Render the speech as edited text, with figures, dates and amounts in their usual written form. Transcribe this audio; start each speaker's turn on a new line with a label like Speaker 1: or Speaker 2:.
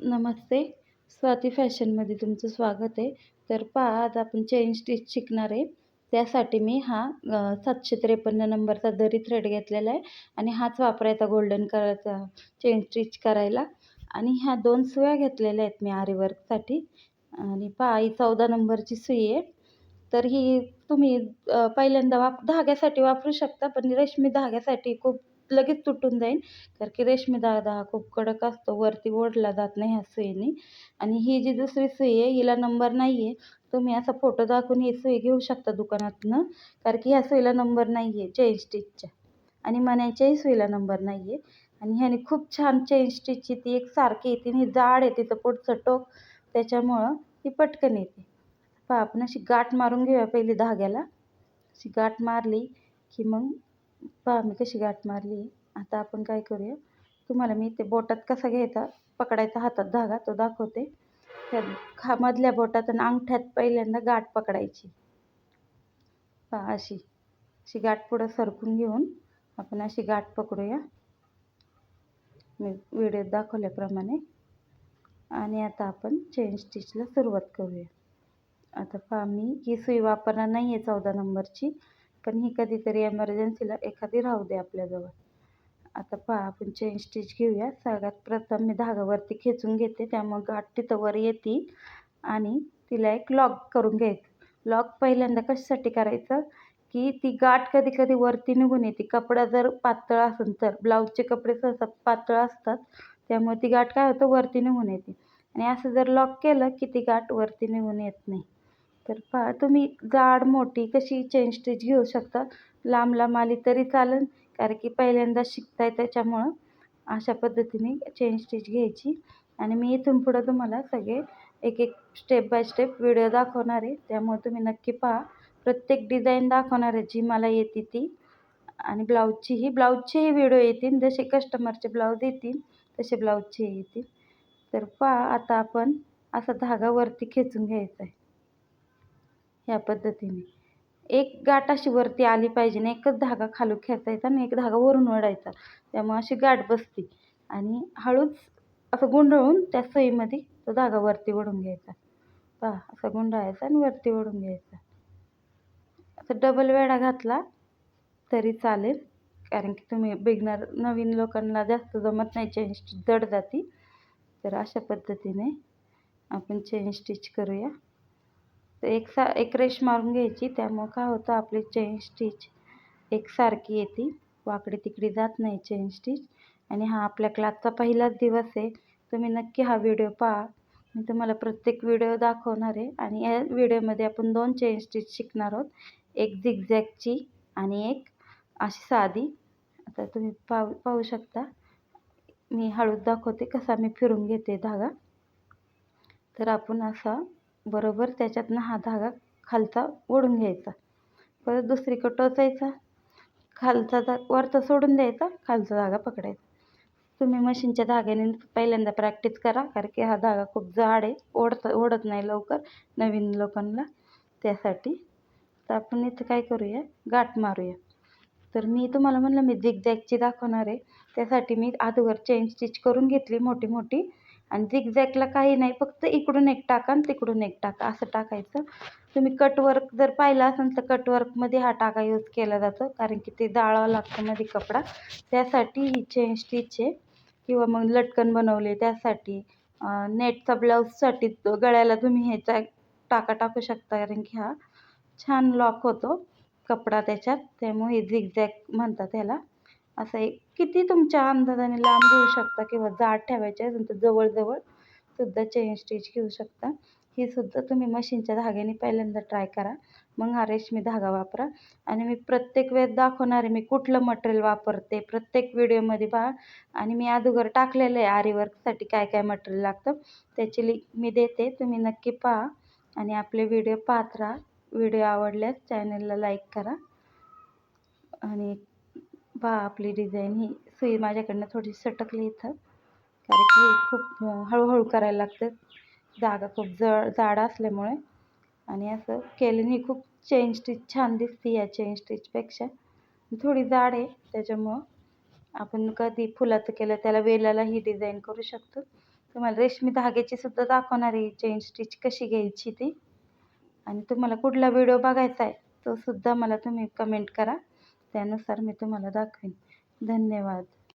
Speaker 1: नमस्ते. स्वाती फॅशनमध्ये तुमचं स्वागत आहे. तर पहा, आज आपण चेन स्टिच शिकणार आहे. त्यासाठी मी हा 753 नंबरचा जरी थ्रेड घेतलेला आहे आणि हाच वापरायचा गोल्डन कलरचा चेन स्टिच करायला. आणि ह्या 2 सुया घेतलेल्या आहेत मी आरी वर्कसाठी. आणि पहा, ही 14 नंबरची सुई आहे. तर ही तुम्ही पहिल्यांदा धाग्यासाठी वापरू शकता, पण रेशमी धाग्यासाठी खूप लगेच तुटून जाईल. कारण की रेशमी धागा हा खूप कडक असतो, वरती ओढला जात नाही ह्या सुईने. आणि ही जी दुसरी सुई आहे हिला नंबर नाही आहे. तुम्ही असा फोटो दाखवून ही सुई घेऊ शकता दुकानातनं, कारण की ह्या सुईला नंबर नाही आहे चेन स्टिचच्या. आणि मण्याच्याही सुईला नंबर नाही आहे. आणि ह्याने खूप छान चेन स्टिच ती एकसारखी येते आणि ही जाड आहे तिचं पुढचं टोक, त्याच्यामुळं ती पटकन येते. पहा, आपण अशी गाठ मारून घेऊया पहिली धाग्याला. अशी गाठ मारली की मग पहा मी कशी गाठ मारली आहे. आता आपण काय करूया, तुम्हाला मी ते बोटात कसा घ्यायचा, पकडायचा हातात धागा तो दाखवते. त्या मधल्या बोटात आणि अंगठ्यात पहिल्यांदा गाठ पकडायची. पहा अशी अशी गाठ पुढं सरकून घेऊन आपण अशी गाठ पकडूया, मी व्हिडिओत दाखवल्याप्रमाणे. आणि आता आपण चेन स्टिचला सुरुवात करूया. आता पहा, मी ही सुई वापरणार नाही आहे 14 नंबरची, पण ही कधीतरी एमर्जन्सीला एखादी राहू दे आपल्याजवळ. आता पहा, आपण चेन स्टिच घेऊया. सगळ्यात प्रथम मी धागावरती खेचून घेते, त्यामुळे गाठ तिथं वर येते. आणि तिला एक लॉक करून घ्यायचं. लॉक पहिल्यांदा कशासाठी करायचं, की ती गाठ कधी कधी वरती निघून येते. कपडा जर पातळ असेल तर, ब्लाऊजचे कपडे सहसा पातळ असतात, त्यामुळे ती गाठ काय होतं, वरती निघून येते. आणि असं जर लॉक केलं की ती गाठ वरती निघून येत नाही. तर पहा, तुम्ही जाड मोठी कशी चेन स्टिच घेऊ शकता. लांब लांब आली तरी चालेल, कारण की पहिल्यांदा शिकताय त्याच्यामुळं अशा पद्धतीने चेन स्टिच घ्यायची. आणि मी इथून पुढं तुम्हाला सगळे एक एक स्टेप बाय स्टेप व्हिडिओ दाखवणार आहे, त्यामुळे तुम्ही नक्की पहा. प्रत्येक डिझाईन दाखवणार आहे जी मला येते ती. आणि ब्लाऊजचेही व्हिडिओ येतील, जसे कस्टमरचे ब्लाऊज येतील तसे ब्लाऊजचे येतील. तर पहा, आता आपण असा धागा वरती खेचून घ्यायचा आहे ह्या पद्धतीने. एक गाठ अशी वरती आली पाहिजे आणि एकच धागा खालून खेचायचा आणि एक धागा वरून ओढायचा, त्यामुळे अशी गाठ बसते. आणि हळूच असं गुंडाळून त्या सुईमध्ये तो धागा वरती ओढून घ्यायचा. पहा, असा गुंडाळायचा आणि वरती ओढून घ्यायचा. असं डबल वेढा घातला तरी चालेल, कारण की तुम्ही बिगनर नवीन लोकांना जास्त जमत नाही, चेन स्टिच जड जाती. तर अशा पद्धतीने आपण चेन स्टिच करूया. तर एक रेष मारून घ्यायची, त्यामुळं काय होतं, आपली चेन स्टिच एकसारखी येते, वाकडी तिकडी जात नाही चेन स्टिच. आणि हा आपल्या क्लासचा पहिलाच दिवस आहे. तुम्ही नक्की हा व्हिडिओ पहा. मी तुम्हाला प्रत्येक व्हिडिओ दाखवणार आहे. आणि या व्हिडिओमध्ये आपण 2 चेन स्टिच शिकणार आहोत, एक झिगझॅगची आणि एक अशी साधी. आता तुम्ही पाहू शकता, मी हळूच दाखवते कसा मी फिरून घेते धागा. तर आपण असा बरोबर त्याच्यातनं हा धागा खालचा ओढून घ्यायचा, परत दुसरीकडं टोचायचा, वरचा सोडून द्यायचा, खालचा धागा पकडायचा. तुम्ही मशीनच्या धाग्याने पहिल्यांदा प्रॅक्टिस करा, कारण की हा धागा खूप जाड आहे, ओढत नाही लवकर नवीन लोकांना, त्यासाठी. तर आपण इथं काय करूया, गाठ मारूया. तर मी तुम्हाला म्हणलं मी झिगझॅगची दाखवणार आहे, त्यासाठी मी अगोदर चेन स्टिच करून घेतली मोठी मोठी. आणि झिगझॅगला काही नाही, फक्त इकडून एक टाका आणि तिकडून एक टाका असं टाकायचं. तुम्ही कटवर्क जर पाहिलं असेल तर कटवर्कमध्ये हा टाका यूज केला जातो, कारण की ते जाळावं लागतं मध्ये कपडा, त्यासाठी ही चेन स्टिच आहे. किंवा मग लटकन बनवले त्यासाठी, नेटचा ब्लाऊजसाठी गळ्याला तुम्ही ह्याचा टाका टाकू शकता, कारण की हा छान लॉक होतो कपडा त्याच्यात, त्यामुळे हे झिगझॅग म्हणतात त्याला. असं एक किती तुमच्या अंदाजाने लांब घेऊ शकता, किंवा जाड ठेवायचे असेल तर जवळजवळ सुद्धा चेन स्टिच घेऊ शकता. ही सुद्धा तुम्ही मशीनच्या धाग्याने पहिल्यांदा ट्राय करा, मग हा रेशमी धागा वापरा. आणि मी प्रत्येक वेळेस दाखवणार आहे मी कुठलं मटेरियल वापरते, प्रत्येक व्हिडिओमध्ये पहा. आणि मी अगोदर टाकलेलं आहे आरी वर्कसाठी काय काय मटेरियल लागतं, त्याची लिंक मी देते, तुम्ही नक्की पहा. आणि आपले व्हिडिओ पाहत राहा. व्हिडिओ आवडल्यास चॅनलला लाईक करा. आणि पहा, आपली डिझाईन ही सुई माझ्याकडनं थोडी सटकली इथं, कारण की खूप हळूहळू करायला लागतं, जागा खूप जाड असल्यामुळे. आणि असं केल्याने खूप चेन स्टिच छान दिसते, या चेन स्टिचपेक्षा थोडी जाड आहे, त्याच्यामुळं आपण कधी फुलाचं केलं त्याला वेलाला ही डिझाईन करू शकतो. तुम्हाला रेशमी धाग्याची सुद्धा दाखवणार आहे चेन स्टिच कशी घ्यायची ती. आणि तुम्हाला कुठला व्हिडिओ बघायचा आहे तो सुद्धा मला तुम्ही कमेंट करा, त्यानुसार मी तुम्हाला दाखवेन. धन्यवाद.